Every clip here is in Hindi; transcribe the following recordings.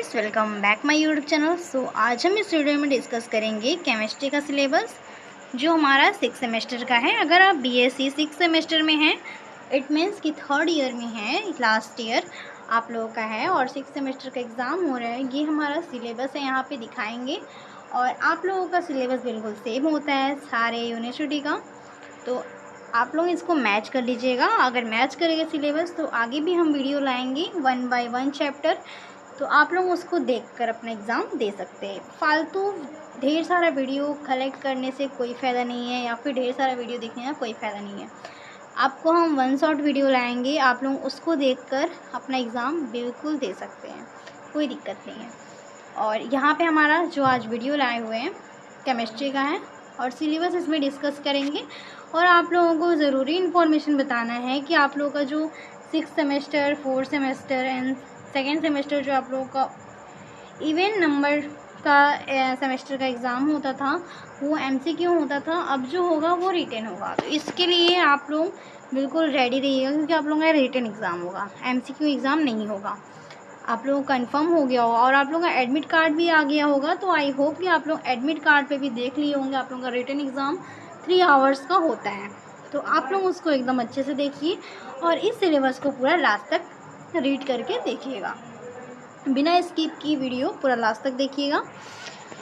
Welcome back my YouTube channel. आज हम इस वीडियो में डिस्कस करेंगे केमिस्ट्री का सिलेबस जो हमारा 6 सेमेस्टर का है। अगर आप बीएससी 6 सेमेस्टर में हैं, इट मीन्स कि 3rd ईयर में है, लास्ट ईयर आप लोगों का है और 6 सेमेस्टर का एग्ज़ाम हो रहा है। ये हमारा सिलेबस है, यहाँ पे दिखाएंगे और आप लोगों का सिलेबस बिल्कुल सेम होता है सारे यूनिवर्सिटी का। तो आप लोग इसको मैच कर लीजिएगा। अगर मैच करेंगे सिलेबस तो आगे भी हम वीडियो लाएंगे 1 बाय 1 चैप्टर, तो आप लोग उसको देखकर अपना एग्ज़ाम दे सकते हैं। फालतू ढेर सारा वीडियो कलेक्ट करने से कोई फ़ायदा नहीं है, या फिर ढेर सारा वीडियो देखने का कोई फ़ायदा नहीं है। आपको हम 1 शॉट वीडियो लाएंगे, आप लोग उसको देखकर अपना एग्ज़ाम बिल्कुल दे सकते हैं, कोई दिक्कत नहीं है। और यहाँ पे हमारा जो आज वीडियो लाए हुए हैं केमिस्ट्री का है और सिलेबस इसमें डिस्कस करेंगे। और आप लोगों को ज़रूरी इन्फॉर्मेशन बताना है कि आप लोगों का जो 6 semester 4 semester and 2nd semester जो आप लोगों का इवन नंबर का सेमेस्टर का एग्ज़ाम होता था वो एमसीक्यू होता था, अब जो होगा वो रिटन होगा। तो इसके लिए आप लोग बिल्कुल रेडी रहिएगा, क्योंकि आप लोगों का रिटन एग्ज़ाम होगा, एमसीक्यू एग्ज़ाम नहीं होगा। आप लोगों का कन्फर्म हो गया होगा और आप लोगों का एडमिट कार्ड भी आ गया होगा। तो आई होप कि आप लोग एडमिट कार्ड पे भी देख लिए होंगे आप लोगों का रिटन एग्ज़ाम 3 आवर्स का होता है। तो आप लोग उसको एकदम अच्छे से देखिए और इस सिलेबस को पूरा लास्ट तक रीड करके देखिएगा, बिना स्किप की वीडियो पूरा लास्ट तक देखिएगा।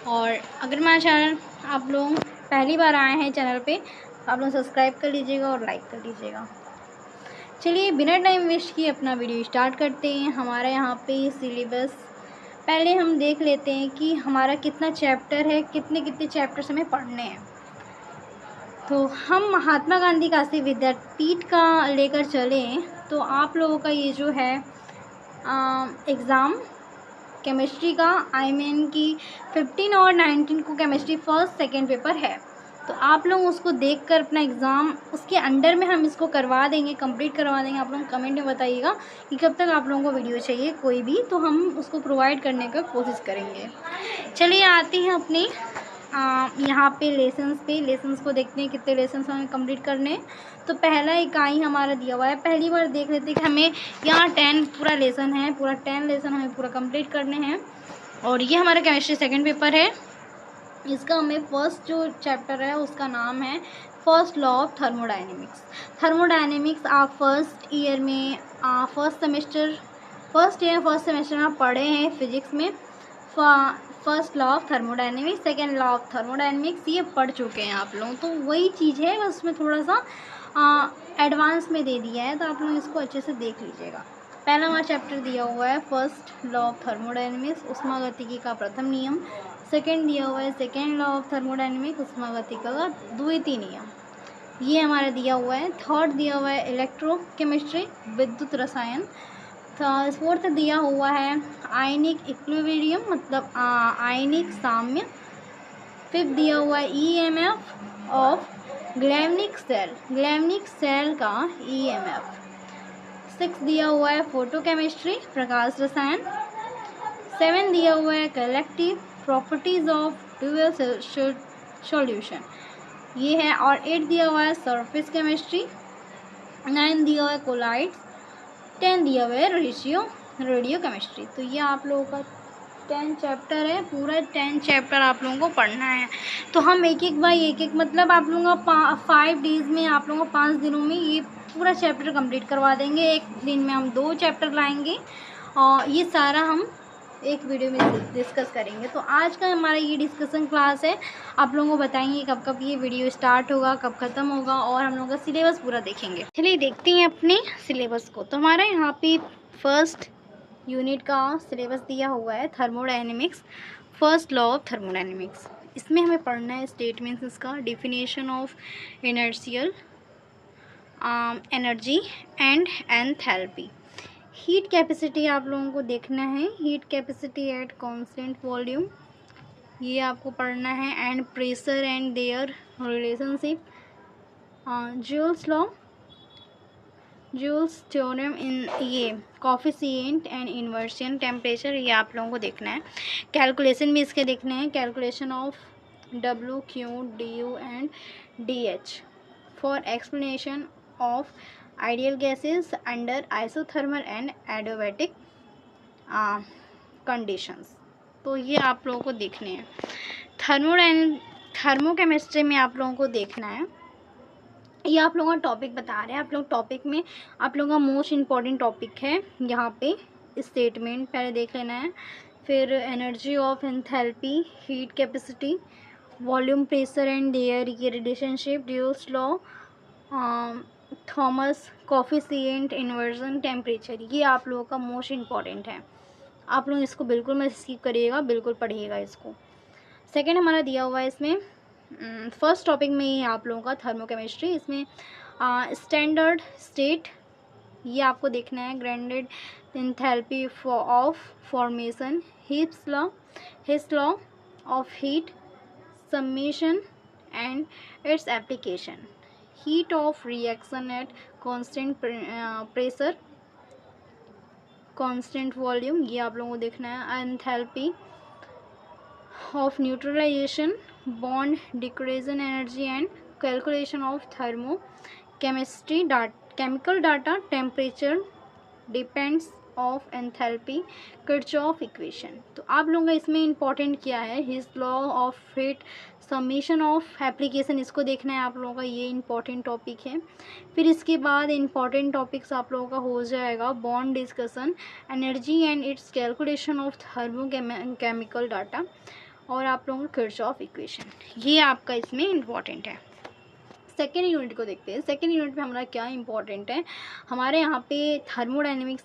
और अगर मेरा चैनल आप लोग पहली बार आए हैं चैनल पे, तो आप लोग सब्सक्राइब कर लीजिएगा और लाइक कर लीजिएगा। चलिए बिना टाइम वेस्ट किए अपना वीडियो स्टार्ट करते हैं। हमारा यहाँ पे सिलेबस पहले हम देख लेते हैं कि हमारा कितना चैप्टर है, कितने कितने चैप्टर्स हमें पढ़ने हैं। तो हम महात्मा गांधी काशी विद्यापीठ का लेकर चलें तो आप लोगों का ये जो है एग्ज़ाम केमिस्ट्री का कि 15 और 19 को केमिस्ट्री फर्स्ट सेकेंड पेपर है। तो आप लोग उसको देखकर अपना एग्ज़ाम उसके अंडर में हम इसको करवा देंगे, कंप्लीट करवा देंगे। आप लोग कमेंट में बताइएगा कि कब तक आप लोगों को वीडियो चाहिए कोई भी, तो हम उसको प्रोवाइड करने का कोशिश करेंगे। चलिए आते हैं अपने यहाँ पे लेसन्स को देखते हैं कितने लेसन्स हमें कंप्लीट करने हैं। तो पहला इकाई हमारा दिया हुआ है, पहली बार देख लेते हैं कि हमें यहाँ 10 पूरा लेसन है, पूरा 10 लेसन हमें पूरा कंप्लीट करने हैं। और ये हमारा केमिस्ट्री सेकंड पेपर है। इसका हमें फर्स्ट जो चैप्टर है उसका नाम है first law of thermodynamics. Thermodynamics आप फर्स्ट ईयर में फर्स्ट सेमेस्टर में आप पढ़े हैं फिजिक्स में। First law of thermodynamics, second law of thermodynamics ये पढ़ चुके हैं आप लोग। तो वही चीज़ है, बस उसमें थोड़ा सा एडवांस में दे दिया है, तो आप लोग इसको अच्छे से देख लीजिएगा। पहला हमारा चैप्टर दिया हुआ है फर्स्ट लॉ ऑफ थर्मोडायनेमिक्स, ऊष्मागतिकी का प्रथम नियम। सेकेंड दिया हुआ है सेकेंड लॉ ऑफ थर्मोडायनेमिक्स, ऊष्मागतिकी का द्वितीय नियम। ये हमारा दिया हुआ है। थर्ड दिया हुआ है इलेक्ट्रोकेमिस्ट्री, विद्युत रसायन। फोर्थ दिया हुआ है आयनिक इक्विलिब्रियम, मतलब आयनिक साम्य। फिफ्थ दिया हुआ है ईएमएफ ऑफ ग्लैवनिक सेल का ईएमएफ। सिक्स दिया हुआ है फोटोकेमिस्ट्री, प्रकाश रसायन। 7 दिया हुआ है collective properties of dual solution, ये है। और 8 दिया हुआ है सरफेस केमिस्ट्री। 9 दिया हुआ है कोलाइड्स। 10 दिया हुआ है रेडियो केमिस्ट्री। तो ये आप लोगों का 10 चैप्टर है, पूरा 10 चैप्टर आप लोगों को पढ़ना है। तो हम एक बाई एक मतलब आप लोगों का 5 डेज़ में, आप लोगों को 5 दिनों में ये पूरा चैप्टर कंप्लीट करवा देंगे। एक दिन में हम 2 चैप्टर लाएंगे और ये सारा हम एक वीडियो में डिस्कस करेंगे। तो आज का हमारा ये डिस्कशन क्लास है। आप लोगों को बताएंगे कब कब ये वीडियो स्टार्ट होगा, कब ख़त्म होगा, और हम लोगों का सिलेबस पूरा देखेंगे। चलिए देखते हैं अपने सिलेबस को। तो हमारा यहाँ पे फर्स्ट यूनिट का सिलेबस दिया हुआ है thermodynamics, first law of thermodynamics. इसमें हमें पढ़ना है स्टेटमेंट्स, इसका definition of inertial energy and enthalpy. Heat capacity आप लोगों को देखना है, heat capacity at constant volume, ये आपको पढ़ना है। And pressure and their relationship, Joule's theorem in ये कोफिशिएंट एंड इन्वर्शन टेम्परेचर, ये आप लोगों को देखना है। कैलकुलेशन भी इसके देखने हैं, calculation of W, Q, Du and DH for explanation of ideal gases under isothermal and adiabatic conditions. तो ये आप लोगों को देखने हैं। थर्मोकेमिस्ट्री में आप लोगों को देखना है, ये आप लोगों का टॉपिक बता रहे हैं। आप लोग टॉपिक में आप लोगों का मोस्ट इम्पॉर्टेंट टॉपिक है यहाँ पे स्टेटमेंट पहले देख लेना है, फिर energy of enthalpy, heat capacity, volume, pressure and air की रिलेशनशिप, ड्यूस law, Thomson coefficient, inversion, temperature. ये आप लोगों का मोस्ट इम्पॉर्टेंट है। आप लोग इसको बिल्कुल मत स्किप करिएगा, बिल्कुल पढ़िएगा इसको। सेकेंड हमारा दिया हुआ है इसमें फर्स्ट टॉपिक में ही आप लोगों का थर्मोकेमिस्ट्री, इसमें स्टैंडर्ड स्टेट ये आपको देखना है, grounded enthalpy of formation, Hess's law of heat submission and its application, heat of reaction at constant pressure, constant volume, ये आप लोगों को देखना है, enthalpy of neutralisation, bond decreasing energy and calculation of thermochemistry chemical data, temperature depends of enthalpy, Kirchhoff equation. तो आप लोगों का इसमें इंपॉर्टेंट क्या है, his law of heat submission of application, इसको देखना है आप लोगों का, ये इंपॉर्टेंट टॉपिक है। फिर इसके बाद इंपॉर्टेंट टॉपिक्स आप लोगों का हो जाएगा bond discussion, energy and it's calculation of thermochemical data, और आप लोगों का किरचॉफ इक्वेशन। ये आपका इसमें इम्पॉर्टेंट है। सेकेंड यूनिट को देखते हैं। सेकेंड यूनिट में हमारा क्या इंपॉर्टेंट है, हमारे यहाँ पे thermodynamics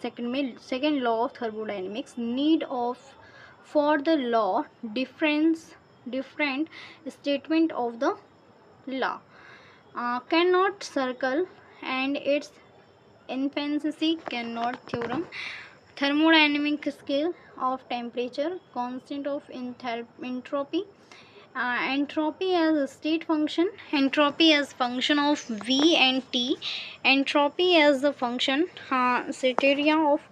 second law of thermodynamics, need of for the law different statement of the law, can not circle and it's infancy can not theorem, thermodynamic scale of temperature, constant of entropy, entropy as a state function, entropy as function of V and T, entropy as a function criteria of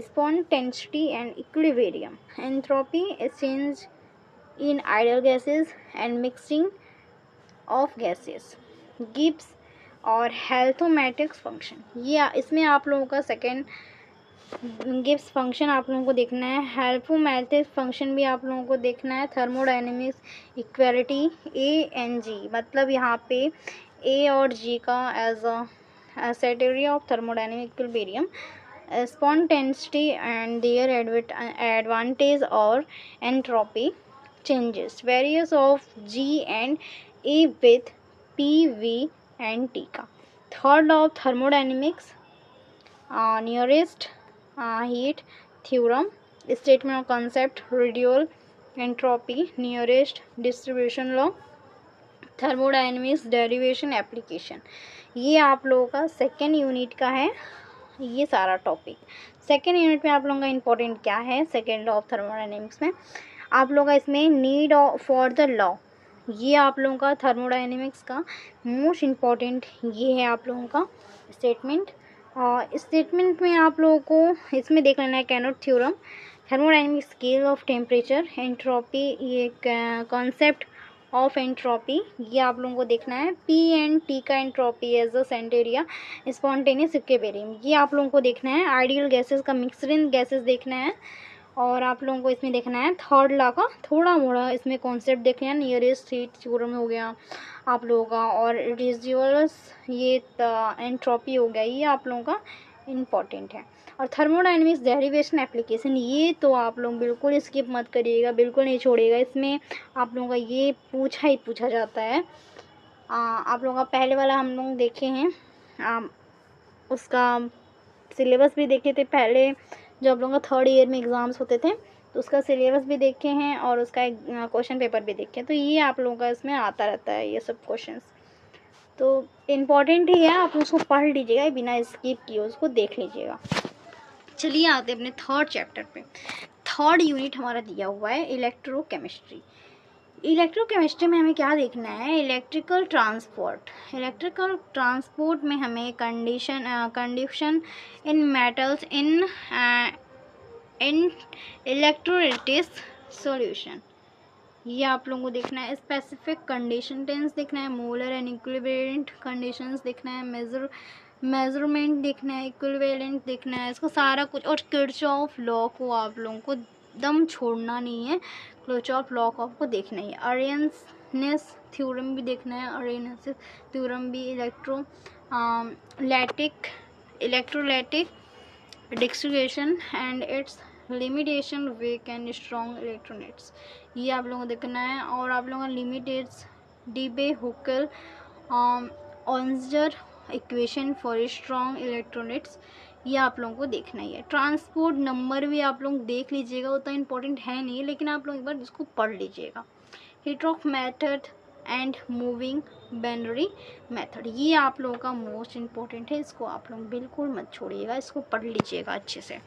spontaneity and equilibrium, entropy is change in ideal gases and mixing of gases, Gibbs और हेल्थोमेटिक्स फंक्शन। ये इसमें आप लोगों का सेकेंड गिब्स फंक्शन आप लोगों को देखना है, हेल्थोमेटिक्स फंक्शन भी आप लोगों को देखना है, thermodynamics equality A and G, मतलब यहाँ पे ए और जी का as a criteria of thermodynamic equilibrium, spontaneity and their advantage और entropy changes, various of G and A with P V and T का। Third law of thermodynamics, nearest heat theorem, statement of concept, radial entropy, nearest distribution law, thermodynamics derivation application. ये आप लोगों का सेकेंड यूनिट का है ये सारा टॉपिक। सेकेंड यूनिट में आप लोगों का इंपॉर्टेंट क्या है, सेकेंड लॉ ऑफ थर्मोडायनेमिक्स में आप लोगों का इसमें नीड फॉर द लॉ, ये आप लोगों का थर्मोडायनेमिक्स का मोस्ट इम्पॉर्टेंट ये है आप लोगों का स्टेटमेंट। स्टेटमेंट में आप लोगों को इसमें देख लेना है Carnot theorem, thermodynamic scale of temperature, entropy, ये कॉन्सेप्ट ऑफ एंट्रोपी, ये आप लोगों को देखना है, पी एंड टी का entropy as a criteria, spontaneous equilibrium, ये आप लोगों को देखना है, आइडियल गैसेस का मिक्सड इन गैसेस देखना है, और आप लोगों को इसमें देखना है थर्ड लॉ का थोड़ा मोड़ा इसमें कॉन्सेप्ट देखना है, नियरेस्ट हीट थ्योरम हो गया आप लोगों का, और रेजिडुअल्स ये एंट्रोपी हो गया, ये आप लोगों का इम्पॉर्टेंट है। और थर्मोडायनेमिक्स डेरिवेशन एप्लीकेशन, ये तो आप लोग बिल्कुल स्किप मत करिएगा, बिल्कुल नहीं छोड़िएगा, इसमें आप लोगों का ये पूछा ही पूछा जाता है। आप लोगों का पहले वाला हम लोग देखे हैं, उसका सिलेबस भी देखे थे पहले जो आप लोगों का थर्ड ईयर में एग्ज़ाम्स होते थे, तो उसका सिलेबस भी देखे हैं और उसका एक क्वेश्चन पेपर भी देखे हैं, तो ये आप लोगों का इसमें आता रहता है ये सब क्वेश्चंस, तो इम्पॉर्टेंट ही है, आप उसको पढ़ लीजिएगा, बिना स्किप किए उसको देख लीजिएगा। चलिए आते हैं अपने थर्ड चैप्टर पे। थर्ड यूनिट हमारा दिया हुआ है इलेक्ट्रोकेमिस्ट्री। इलेक्ट्रोकेमिस्ट्री में हमें क्या देखना है, इलेक्ट्रिकल ट्रांसपोर्ट में हमें condition in metals in electrolytic solution, ये आप लोगों को देखना है, स्पेसिफिक कंडीशन टेंस देखना है, मोलर एंड इक्विवेलेंट कंडीशंस देखना है, मेजरमेंट देखना है, इक्विवेलेंट देखना है, इसको सारा कुछ, और किरचॉफ लॉ को आप लोगों को एकदम छोड़ना नहीं है। क्लोचॉफ लॉ को आपको देखना ही है। अरेंसनेस थ्योरम भी देखना है, अरेंसनेस थ्योरम भी, electrolytic distribution and its limitation, weak and strong electrolytes, ये आप लोगों को देखना है। और आप लोगों का limiteds डीबे हुकल ऑन्जर equation for strong electrolytes, ये आप लोगों को देखना ही है। ट्रांसपोर्ट नंबर भी आप लोग देख लीजिएगा, उतना इंपॉर्टेंट है नहीं, लेकिन आप लोग एक बार इसको पढ़ लीजिएगा। Hittorf method and moving binary method, ये आप लोगों का मोस्ट इम्पॉर्टेंट है, इसको आप लोग बिल्कुल मत छोड़िएगा, इसको पढ़ लीजिएगा अच्छे से।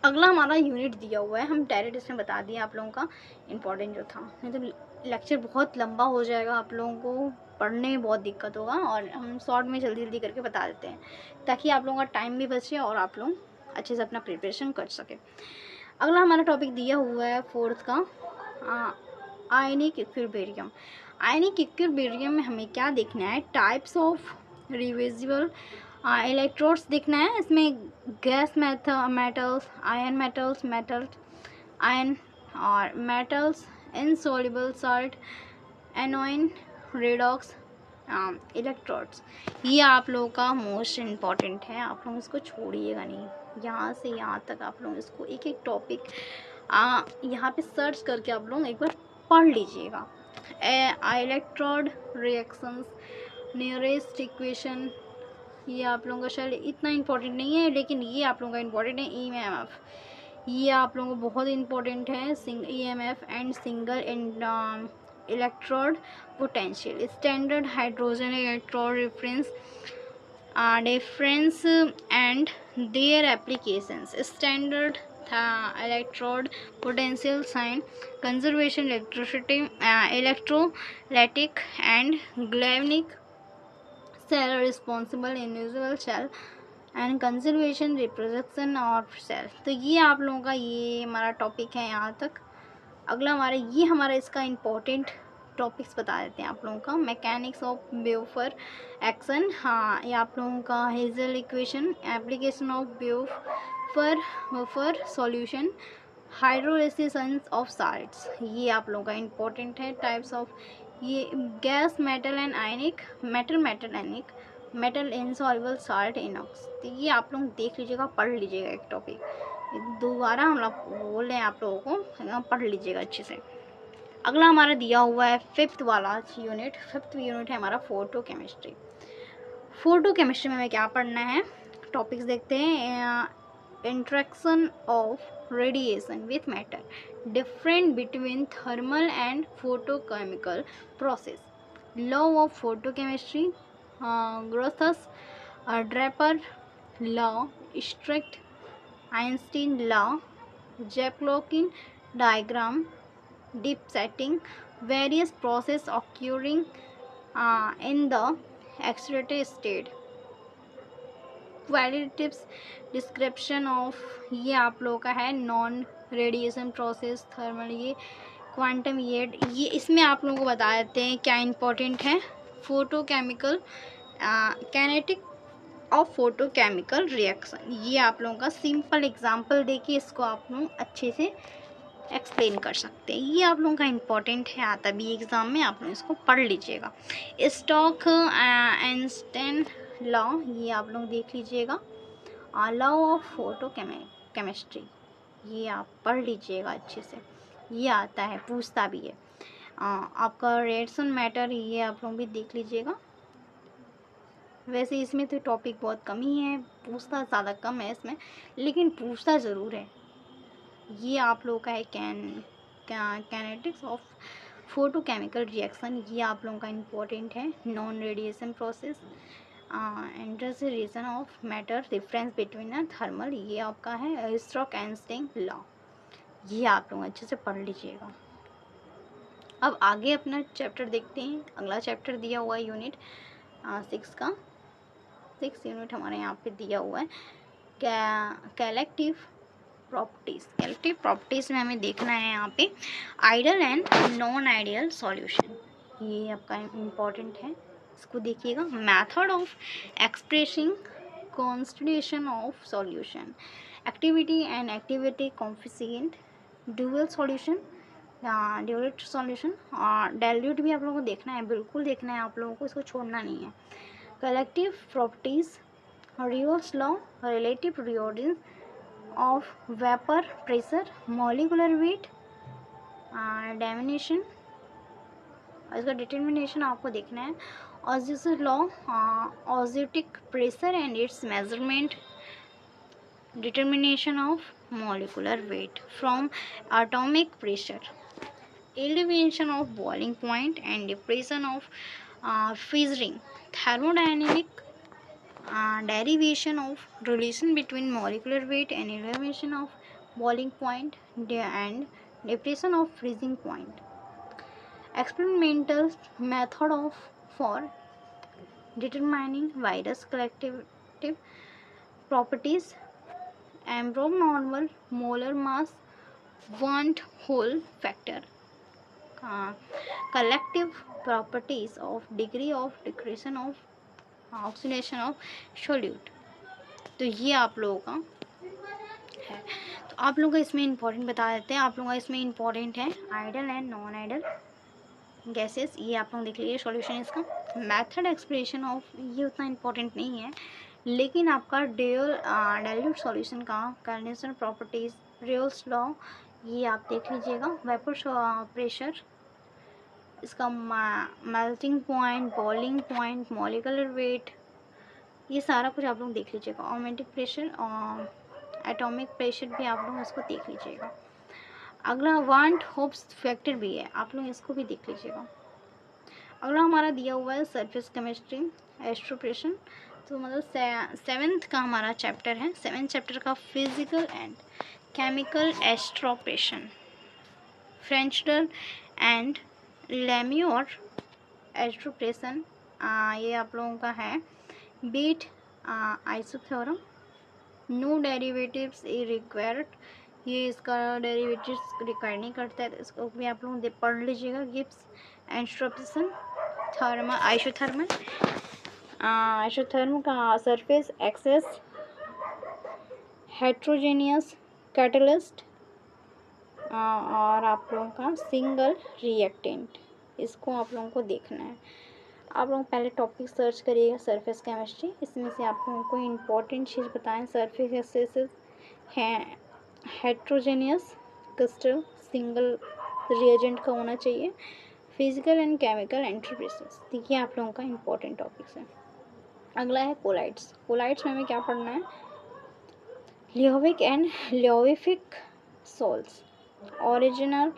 अगला हमारा यूनिट दिया हुआ है, हम डायरेक्ट इसमें बता दिए आप लोगों का इम्पोर्टेंट जो था, नहीं तो लेक्चर बहुत लंबा हो जाएगा, आप लोगों को पढ़ने में बहुत दिक्कत होगा, और हम शॉर्ट में जल्दी जल्दी करके बता देते हैं ताकि आप लोगों का टाइम भी बचे और आप लोग अच्छे से अपना प्रिपरेशन कर सके। अगला हमारा टॉपिक दिया हुआ है फोर्थ का, आयनिक इक्विलिब्रियम। आयनिक इक्विलिब्रियम में हमें क्या देखना है, टाइप्स ऑफ रिवर्सिबल इलेक्ट्रोड्स देखना है। इसमें गैस मेटल्स, मेटल आयन और metals, insoluble salt, anion, redox electrodes, ये आप लोगों का मोस्ट इम्पॉर्टेंट है, आप लोग इसको छोड़िएगा नहीं। यहाँ से यहाँ तक आप लोग इसको एक एक टॉपिक यहाँ पे सर्च करके आप लोग एक बार पढ़ लीजिएगा। इलेक्ट्रोड रिएक्शंस, नियरेस्ट इक्वेशन, ये आप लोगों का शायद इतना इम्पोर्टेंट नहीं है, लेकिन ये आप लोगों का इम्पोर्टेंट है। EMF, ये आप लोगों को बहुत इम्पोर्टेंट है। EMF and single electrode potential, standard hydrogen electrode difference and their applications, standard electrode potential sign, conservation electricity, electrolytic and galvanic cell responsible invisible cell and conservation reproduction of cell। तो ये आप लोगों का ये हमारा टॉपिक है यहाँ तक। अगला हमारा इसका इम्पोर्टेंट टॉपिक्स बता देते हैं आप लोगों का। मैकेनिक्स ऑफ वेपर एक्शन, हाँ ये आप लोगों का hazel equation, application of vapour solution, hydrolysis of salts, ये आप लोगों का इम्पोर्टेंट है। टाइप्स ऑफ ये gas, metal and ionic, ionic, metal insoluble salt, Inox, तो ये आप लोग देख लीजिएगा, पढ़ लीजिएगा एक टॉपिक, दोबारा हम लोग बोल रहे हैं आप लोगों को, पढ़ लीजिएगा अच्छे से। अगला हमारा दिया हुआ है फिफ्थ यूनिट है हमारा फोटो केमिस्ट्री। फोटो केमिस्ट्री में हमें क्या पढ़ना है, टॉपिक्स देखते हैं। Interaction of radiation with matter, different between thermal and photochemical process, law of photochemistry, Grothus Draper law, strict Einstein law, Jablockin diagram, deep setting, various process occurring in the accelerated state, qualitative description of, ये आप लोगों का है नॉन रेडिएशन प्रोसेस, थर्मल, ये क्वांटम, ये इसमें आप लोगों को बता देते हैं क्या इंपॉर्टेंट है। Photochemical kinetic of photochemical reaction, ये आप लोगों का सिंपल एग्जांपल देके इसको आप लोग अच्छे से एक्सप्लेन कर सकते हैं। ये आप लोगों का इम्पोर्टेंट है, आता भी एग्ज़ाम में, आप लोग इसको पढ़ लीजिएगा। स्टॉक आइंस्टाइन लॉ, ये आप लोग देख लीजिएगा। लॉ ऑफ फोटो केमिस्ट्री, ये आप पढ़ लीजिएगा अच्छे से, ये आता है, पूछता भी है। आपका रेडिएशन मैटर, ये आप लोग भी देख लीजिएगा। वैसे इसमें तो टॉपिक बहुत कम ही है, पूछता ज़्यादा कम है इसमें, लेकिन पूछता ज़रूर है। ये आप लोगों का है कैनेटिक्स ऑफ फोटोकेमिकल रिएक्शन, ये आप लोगों का इम्पोर्टेंट है। Non radiation process, intercession of matter, difference between thermal, ये आपका है स्टॉक आइंस्टाइन लॉ, ये आप लोग अच्छे से पढ़ लीजिएगा। अब आगे अपना चैप्टर देखते हैं। अगला चैप्टर दिया हुआ है यूनिट 6 का, 6 यूनिट हमारे यहाँ पे दिया हुआ है कलेक्टिव प्रॉपर्टीज़ में हमें देखना है यहाँ पे ideal and non ideal solution, ये आपका इम्पोर्टेंट है, इसको देखिएगा। Method of expressing constitution of solution, activity and activity coefficient, dual solution, dilute solution, और डाइल्यूट भी आप लोगों को देखना है, बिल्कुल देखना है आप लोगों को, इसको छोड़ना नहीं है। Collective properties, Raoult's law, relative reordering of vapour pressure, molecular weight, determination, इसका डिटर्मिनेशन आपको देखना है। ऑजिस law, osmotic pressure and its measurement, determination of molecular weight from atomic pressure, elevation of boiling point and depression of fizzing, thermodynamic derivation of relation between molecular weight and elevation of boiling point and depression of freezing point, experimental method of for determining virus collective properties, abnormal molar mass, want whole factor, collective properties of degree of decretion of oxidation of solute। तो ये आप लोगों का है। तो आप लोगों का इसमें इंपॉर्टेंट बता देते हैं। आप लोगों का इसमें इंपॉर्टेंट है ideal and non ideal gases, ये आप लोग देख लीजिए सॉल्यूशन इसका। मेथड एक्सप्रेशन ऑफ, ये उतना इंपॉर्टेंट नहीं है, लेकिन आपका डाइल्यूट सॉल्यूशन का कंडेंसर प्रॉपर्टीज, रियोल्स लॉ, ये आप देख लीजिएगा। वेपर प्रेशर, इसका melting point, boiling point, molecular weight, ये सारा कुछ आप लोग देख लीजिएगा। ऑमेटिक प्रेशर और एटॉमिक प्रेशर भी आप लोग इसको देख लीजिएगा। अगला वांट होप्स फैक्टर भी है, आप लोग इसको भी देख लीजिएगा। अगला हमारा दिया हुआ है सरफेस केमिस्ट्री, एस्ट्रोप्रेशन। तो मतलब 7th का हमारा चैप्टर है, 7th चैप्टर का फिजिकल एंड केमिकल एस्ट्रोप्रेशन, फ्रेंचडल एंड लेम्योर एस्ट्रोप्रेशन, ये आप लोगों का है। बीट आइसोथ्योरम, नो डेरिवेटिव्स रिक्वायर्ड, ये इसका डेरिवेटिव्स रिक्वायर नहीं करता है, तो इसको भी आप लोग पढ़ लीजिएगा। गिब्स एस्ट्रोप्रेशन, थर्मल आइसोथर्मल, आइसोथर्म का सरफेस एक्सेस, हेट्रोजेनियस कैटलिस्ट, और आप लोगों का सिंगल रिएक्टेंट, इसको आप लोगों को देखना है। आप लोग पहले टॉपिक सर्च करिएगा सरफेस केमिस्ट्री, इसमें से आप लोगों को इम्पोर्टेंट चीज़ बताएं। सरफेस एक्सेस हैं, हेट्रोजेनियस क्रिस्टल, सिंगल रिएजेंट का होना चाहिए, फिजिकल एंड केमिकल एंट्रोप्रेशंस, देखिए आप लोगों का इम्पोर्टेंट टॉपिक्स है। अगला है कोलाइड्स। कोलाइड्स में हमें क्या पढ़ना है? Lyophilic and lyophobic sols, original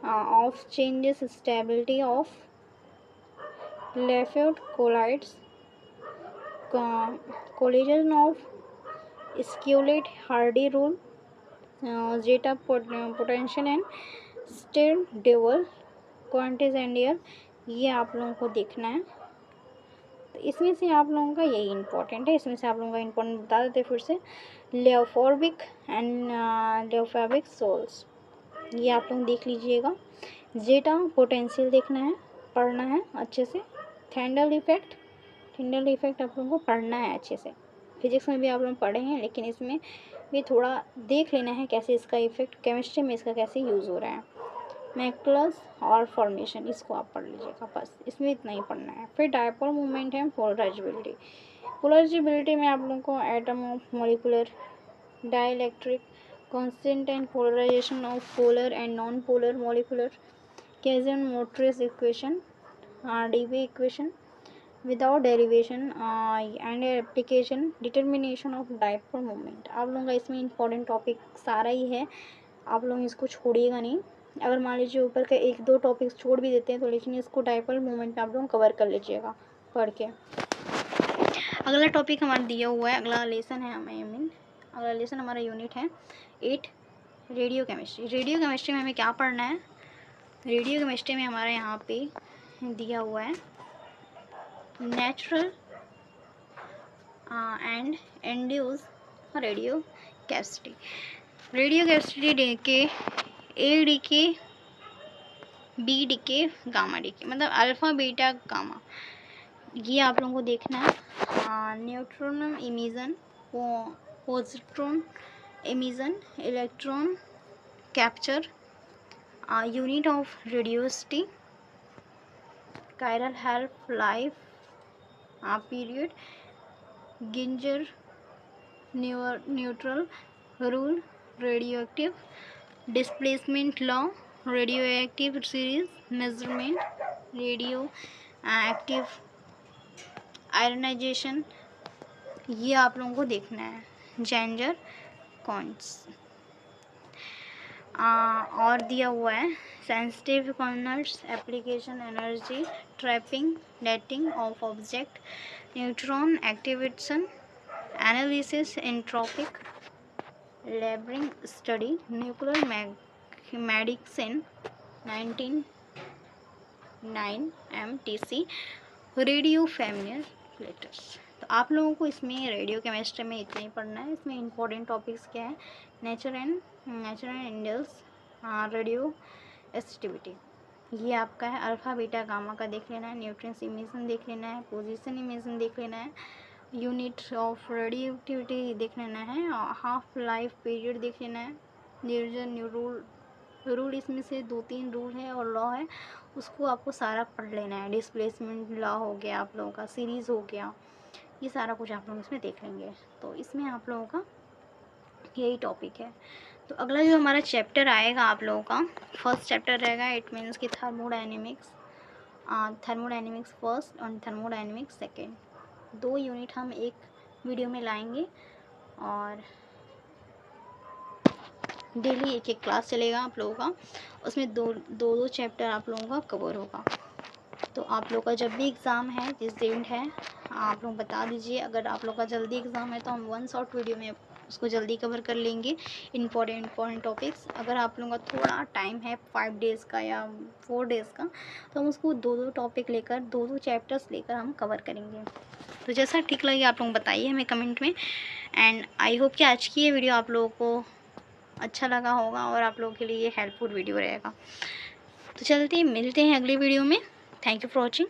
of changes, stability of Lafayette collides, collision of Skew-Lit-Hardy rule, zeta potential and state dual quantities and air, ये आप लोगों को देखना है। तो इसमें से आप लोगों का यही इंपॉर्टेंट है, इसमें से आप लोगों का इंपॉर्टेंट बता देते फिर से। लियोफोर्बिक एंड लियोफोबिक सोल्स, ये आप लोग देख लीजिएगा। जेटा पोटेंशियल देखना है, पढ़ना है अच्छे से। थिंडल इफेक्ट, थिंडल इफेक्ट आप लोगों को पढ़ना है अच्छे से। फिजिक्स में भी आप लोग पढ़े हैं, लेकिन इसमें भी थोड़ा देख लेना है कैसे इसका इफेक्ट, केमिस्ट्री में इसका कैसे यूज़ हो रहा है। मैकुलस और फॉर्मेशन, इसको आप पढ़ लीजिएगा, बस इसमें इतना ही पढ़ना है। फिर डायपोल मूवमेंट है, पोलराइजेबिलिटी। पोलराइजेबिलिटी में आप लोगों को atom of molecular, dielectric constant and polarisation of polar and non polar molecular, कैजन-मोट्रेस equation, Debye equation without derivation and application, determination of dipole moment. आप लोगों का इसमें इंपॉर्टेंट टॉपिक सारा ही है, आप लोग इसको छोड़िएगा नहीं। अगर मान लीजिए ऊपर के 1-2 टॉपिक्स छोड़ भी देते हैं तो लेकिन इसको डायपोल मोमेंट आप लोग कवर कर लीजिएगा पढ़ के। अगला टॉपिक हमारा दिया हुआ है, अगला लेसन है हमें, अगला लेसन हमारा यूनिट है 8, रेडियो केमिस्ट्री। रेडियो केमिस्ट्री में हमें क्या पढ़ना है? रेडियो केमिस्ट्री में हमारे यहाँ पे दिया हुआ है natural and induce radioactivity. Radioactivity decay, A decay, B decay, gamma decay, मतलब अल्फ़ा बीटा गामा, ये आप लोगों को देखना है। Neutron emission, positron emission, electron capture, unit of radiosity, chiral half-life period, Ginger neutral rule, radioactive displacement law, radioactive series measurement, radioactive आयरनाइजेशन, ये आप लोगों को देखना है। जेंजर कॉन्स और दिया हुआ है sensitive corners, application, energy trapping, dating of object, neutron activation, analysis, entropic labelling study, nuclear medicine 1909 MTC, radio familiar letters. तो आप लोगों को इसमें रेडियो केमिस्ट्री में इतना ही पढ़ना है। इसमें इंपॉर्टेंट टॉपिक्स क्या है, nature and angles, radio activity, ये आपका है। अल्फ़ा बीटा गामा का देख लेना है, न्यूट्रॉन्स इमिशन देख लेना है, पोजीशन इमिशन देख लेना है, यूनिट ऑफ रेडियोएक्टिविटी देख लेना है, हाफ लाइफ पीरियड देख लेना है, रूल इसमें से 2-3 रूल है और लॉ है, उसको आपको सारा पढ़ लेना है। डिस्प्लेसमेंट लॉ हो गया आप लोगों का, सीरीज़ हो गया, ये सारा कुछ आप लोग इसमें देख लेंगे। तो इसमें आप लोगों का यही टॉपिक है। तो अगला जो हमारा चैप्टर आएगा आप लोगों का, फर्स्ट चैप्टर रहेगा, इट मीन्स कि थर्मोडाइनमिक्स फर्स्ट और थर्मोडाइनमिक्स सेकेंड, 2 यूनिट हम एक वीडियो में लाएंगे और डेली एक क्लास चलेगा आप लोगों का। उसमें दो चैप्टर आप लोगों का कवर होगा। तो आप लोग का जब भी एग्ज़ाम है, जिस दिन है, आप लोग बता दीजिए। अगर आप लोग का जल्दी एग्ज़ाम है तो हम 1 शॉर्ट वीडियो में उसको जल्दी कवर कर लेंगे, इम्पॉर्टेंट टॉपिक्स। अगर आप लोगों का थोड़ा टाइम है 5 डेज़ का या 4 डेज़ का, तो हम उसको 2 टॉपिक लेकर 2 चैप्टर्स लेकर हम कवर करेंगे। तो जैसा ठीक लगे आप लोग बताइए हमें कमेंट में। एंड आई होप कि आज की ये वीडियो आप लोगों को अच्छा लगा होगा और आप लोगों के लिए हेल्पफुल वीडियो रहेगा। तो चलते मिलते हैं अगली वीडियो में। Thank you for watching.